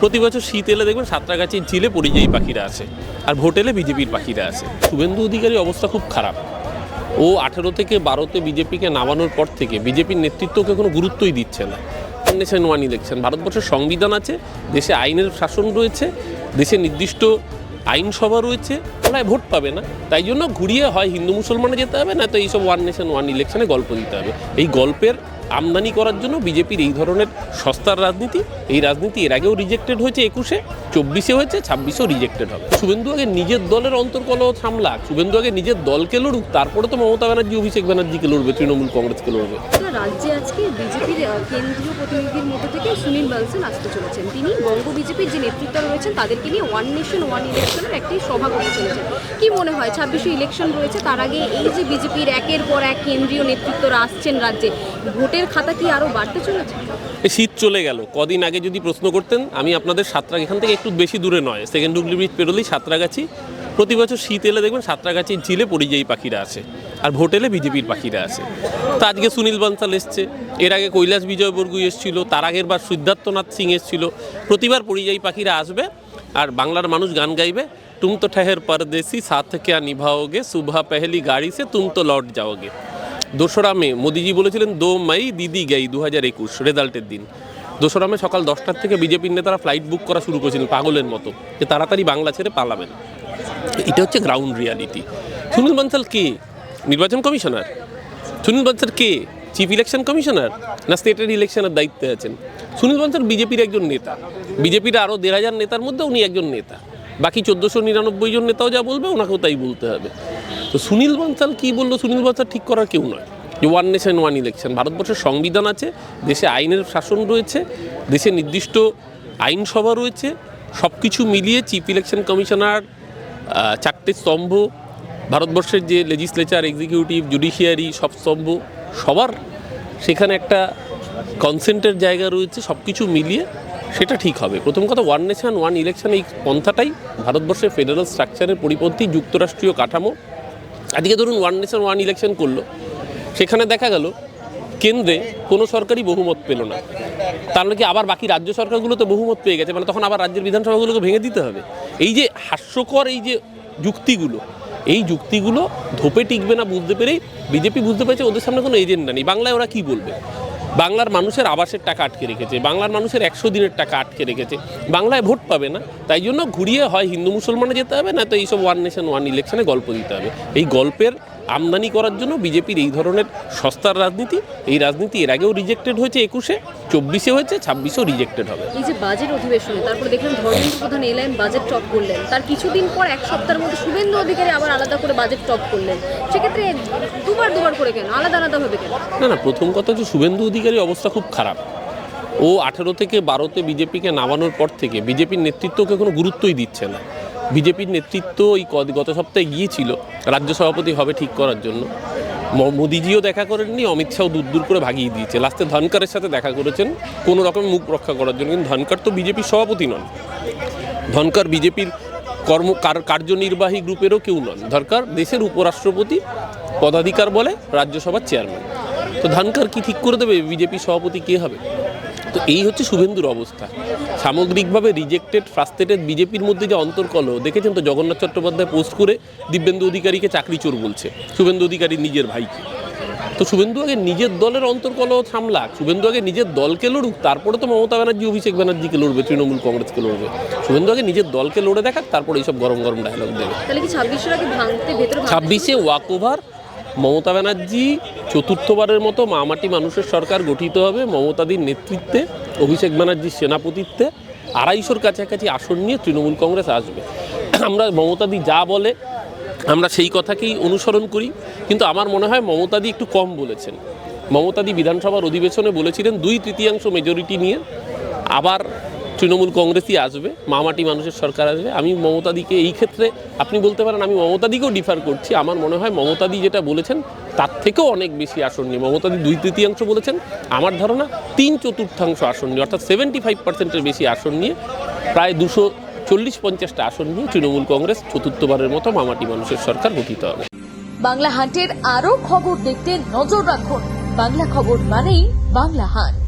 প্রতি বছর শীত এলে দেখবেন সাঁতরাগাছির ঝিলে পরিযায়ী পাখিরা আসে, আর ভোট এলে বিজেপির পাখিরা আসে। শুভেন্দু অধিকারীর অবস্থা খুব খারাপ। ও 18 থেকে 12-তে বিজেপিকে নামানোর পর থেকে বিজেপির নেতৃত্বকে কোনো গুরুত্বই দিচ্ছে না। নেশন ওয়ান ইলেকশন, ভারতবর্ষের সংবিধান আছে, দেশে আইনের শাসন রয়েছে, দেশে নির্দিষ্ট আইনসভা রয়েছে, ওরা ভোট পাবে না। তাই জন্য ঘুরিয়ে হয় হিন্দু মুসলমানে যেতে হবে, না তো এইসব ওয়ান নেশন ওয়ান ইলেকশনে গল্প দিতে হবে। এই গল্পের আমদানি করার জন্য বিজেপির এই ধরনের সস্তার রাজনীতি, এই রাজনীতি এর আগেও রিজেক্টেড হয়েছে, 21-এ, 24-এ হয়েছে, 26-এও রিজেক্টেড হবে। শুভেন্দু আগে নিজের দলের অন্তর্কলহ সামলাক, শুভেন্দু আগে নিজের দলকে লড়ুক, তারপরে তো মমতা ব্যানার্জি অভিষেক ব্যানার্জিকে লড়বে, তৃণমূল কংগ্রেসকে লড়বে। রাজ্যে আজকে বিজেপির কেন্দ্রীয় প্রতিনিধির মধ্যে থেকে সুনীল বানসাল আসতে চলেছেন। তিনি বঙ্গ বিজেপির যে নেতৃত্ব রয়েছেন তাদেরকে নিয়ে ওয়ান নেশন ওয়ান ইলেকশনের একটি সভা করতে চলেছেন। কি মনে হয় 26-এ ইলেকশন রয়েছে, তার আগে এই যে বিজেপির একের পর এক কেন্দ্রীয় নেতৃত্বরা আসছেন রাজ্যে, ভোটের খাতা কি আরও বাড়তে চলেছে? শীত চলে গেল, কদিন আগে যদি প্রশ্ন করতেন, আমি আপনাদের সাঁতরাগাছি এখান থেকে একটু বেশি দূরে নয়, সেকেন্ড হুগলি ব্রিজ পেরোলেই সাঁতরাগাছি। প্রতি বছর শীত এলে দেখবেন সাঁতরাগাছির ঝিলে পরিযায়ী পাখিরা আসে, আর ভোট এলে বিজেপির পাখিরা আসে। তা আজকে সুনীল বানসাল এসছে, এর আগে কৈলাস বিজয়বর্গীয় এসেছিল, তার আগের বার সিদ্ধার্থনাথ সিং এসেছিল। প্রতিবার পরিযায়ী পাখিরা আসবে আর বাংলার মানুষ গান গাইবে, তুম তো ঠেহের পরদেশি সাথ ক্যা নিভাओगे, সুবহ পেহলি গাড়ি সে তুম তো লৌট যাওগে। 2রা মে মোদিজি বলেছিলেন 2 মে দিদি গেই 2021 রেজাল্টের দিন। 2রা মে সকাল 10টার থেকে বিজেপির নেতারা ফ্লাইট বুক করা শুরু করেছিলেন পাগলের মতো, যে তাড়াতাড়ি বাংলা ছেড়ে পালাবেন। এটা হচ্ছে গ্রাউন্ড রিয়ালিটি। সুনীল বানসাল কে? নির্বাচন কমিশনার? সুনীল বানসাল কে? চিফ ইলেকশন কমিশনার, না স্টেটের ইলেকশনের দায়িত্বে আছেন? সুনীল বানসাল বিজেপির একজন নেতা, বিজেপির আরও 1,500 নেতার মধ্যে উনি একজন নেতা। বাকি 1499 জন নেতাও যা বলবে ওনাকেও তাই বলতে হবে। তো সুনীল বানসাল কী বললো? সুনীল বানসাল ঠিক করার কেউ নয়। যে ওয়ান নেশন ওয়ান ইলেকশন, ভারতবর্ষের সংবিধান আছে, দেশে আইনের শাসন রয়েছে, দেশে নির্দিষ্ট আইনসভা রয়েছে, সব কিছু মিলিয়ে চিফ ইলেকশন কমিশনার, 4টে স্তম্ভ, ভারতবর্ষের যে লেজিসলেচার, এক্সিকিউটিভ, জুডিশিয়ারি, সব স্তম্ভ, সবার সেখানে একটা কনসেন্টের জায়গা রয়েছে। সব কিছু মিলিয়ে সেটা ঠিক হবে। প্রথম কথা, ওয়ান নেশন ওয়ান ইলেকশন এই পন্থাটাই ভারতবর্ষের ফেডারেল স্ট্রাকচারের পরিপন্থী, যুক্তরাষ্ট্রীয় কাঠামো। আজকে ধরুন ওয়ান নেশন ওয়ান ইলেকশন করলো, সেখানে দেখা গেল কেন্দ্রে কোনো সরকারই বহুমত পেল না, তার নাকি আবার বাকি রাজ্য সরকারগুলো তো বহুমত পেয়ে গেছে, মানে তখন আবার রাজ্যের বিধানসভাগুলোকে ভেঙে দিতে হবে। এই যে হাস্যকর এই যে যুক্তিগুলো, এই যুক্তিগুলো ধোপে টিকবে না বুঝতে পেরেই বিজেপি বুঝতে পেরেছে ওদের সামনে কোনো এজেন্ডা নেই। বাংলায় ওরা কী বলবে? বাংলার মানুষের আবাসের টাকা আটকে রেখেছে, বাংলার মানুষের 100 দিনের টাকা আটকে রেখেছে, বাংলায় ভোট পাবে না। তাই জন্য ঘুরিয়ে হয় হিন্দু মুসলমানে যেতে হবে, না তো এইসব ওয়ান নেশন ওয়ান ইলেকশনে গল্প দিতে হবে। এই গল্পের আমদানি করার জন্য বিজেপির এই ধরনের সস্তার রাজনীতি, এই রাজনীতি এর আগেও রিজেক্টেড হয়েছে, 21-এ, 24-এ হয়েছে, 26-এও রিজেক্টেড হবে। এই যে বাজেট অধিবেশনে তারপরে দেখলাম ধর্মেন্দ্র প্রধান এলেন, বাজেট টপ করলেন, তার কিছুদিন পর 1 সপ্তাহের মধ্যে শুভেন্দু অধিকারী আবার আলাদা করে বাজেট টপ করলেন। সেক্ষেত্রে দুবার করে কেন, আলাদা হবে কেন? না, প্রথম কথা হচ্ছে শুভেন্দু অধিকারীর অবস্থা খুব খারাপ। ও 18 থেকে 12-তে বিজেপিকে নামানোর পর থেকে বিজেপির নেতৃত্বকে কোনো গুরুত্বই দিচ্ছে না। বিজেপির নেতৃত্ব এই গত সপ্তাহে গিয়েছিল রাজ্য সভাপতি হবে ঠিক করার জন্য, মোদিজিও দেখা করেননি, অমিত শাহ দূর করে ভাগিয়ে দিয়েছে। লাস্টে ধনকরের সাথে দেখা করেছেন কোনো রকম মুখ রক্ষা করার জন্য, কিন্তু ধনকর তো বিজেপির সভাপতি নন, ধনকর বিজেপির কার্যনির্বাহী গ্রুপেরও কেউ নন। ধনকর দেশের উপরাষ্ট্রপতি পদাধিকার বলে রাজ্যসভার চেয়ারম্যান। তো ধনকর কি ঠিক করে দেবে বিজেপি সভাপতি কে হবে? তো এই হচ্ছে শুভেন্দুর অবস্থা। সামগ্রিকভাবে রিজেক্টেড, ফ্রাস্ট্রেটেড বিজেপির মধ্যে যে অন্তর্কলহ দেখেছেন তো, জগন্নাথ চট্টোপাধ্যায় পোস্ট করে দিব্যেন্দু অধিকারীকে চাকরি চোর বলছে, শুভেন্দু অধিকারীর নিজের ভাইকে। তো শুভেন্দু আগে নিজের দলের অন্তর্কলহ সামলাক, শুভেন্দু আগে নিজের দলকে লড়ুক, তারপরে তো মমতা ব্যানার্জি অভিষেক ব্যানার্জিকে লড়বে, তৃণমূল কংগ্রেসকে লড়বে। শুভেন্দু আগে নিজের দলকে লড়ে দেখাক, তারপরে এইসব গরম গরম ডায়লগ দেবে। তাহলে কি 26-এর আগে ভাঙতে ভেতরে 26-এ ওয়াক ওভার, মমতা ব্যানার্জি চতুর্থবারের মতো মামাটি মানুষের সরকার গঠিত হবে মমতাদির নেতৃত্বে, অভিষেক ব্যানার্জির সেনাপতিত্বে। 250-র কাছাকাছি আসন নিয়ে তৃণমূল কংগ্রেস আসবে। আমরা মমতাদি যা বলে আমরা সেই কথাকেই অনুসরণ করি, কিন্তু আমার মনে হয় মমতাদি একটু কম বলেছেন। মমতাদি বিধানসভার অধিবেশনে বলেছিলেন 2/3 মেজরিটি নিয়ে আবার তৃণমূল কংগ্রেসই আসবে, মামাটি মানুষের সরকার আসবে। আমি মমতাদিকে এই ক্ষেত্রে আপনি বলতে পারেন আমি মমতাদিকেও ডিফার করছি। আমার মনে হয় মমতাদি যেটা বলেছেন তার থেকেও অনেক বেশি আসন নিয়ে, মমতাদি 2/3 বলেছেন, আমার ধারণা 3/4 আসন নিয়ে, অর্থাৎ 75%-এর বেশি আসন নিয়ে, প্রায় 240-50টা আসন নিয়ে তৃণমূল কংগ্রেস চতুর্থবারের মতো মামাটি মানুষের সরকার গঠিত হবে। বাংলা হান্টের আরো খবর দেখতে নজর রাখুন। বাংলা খবর মানেই বাংলা হান্ট।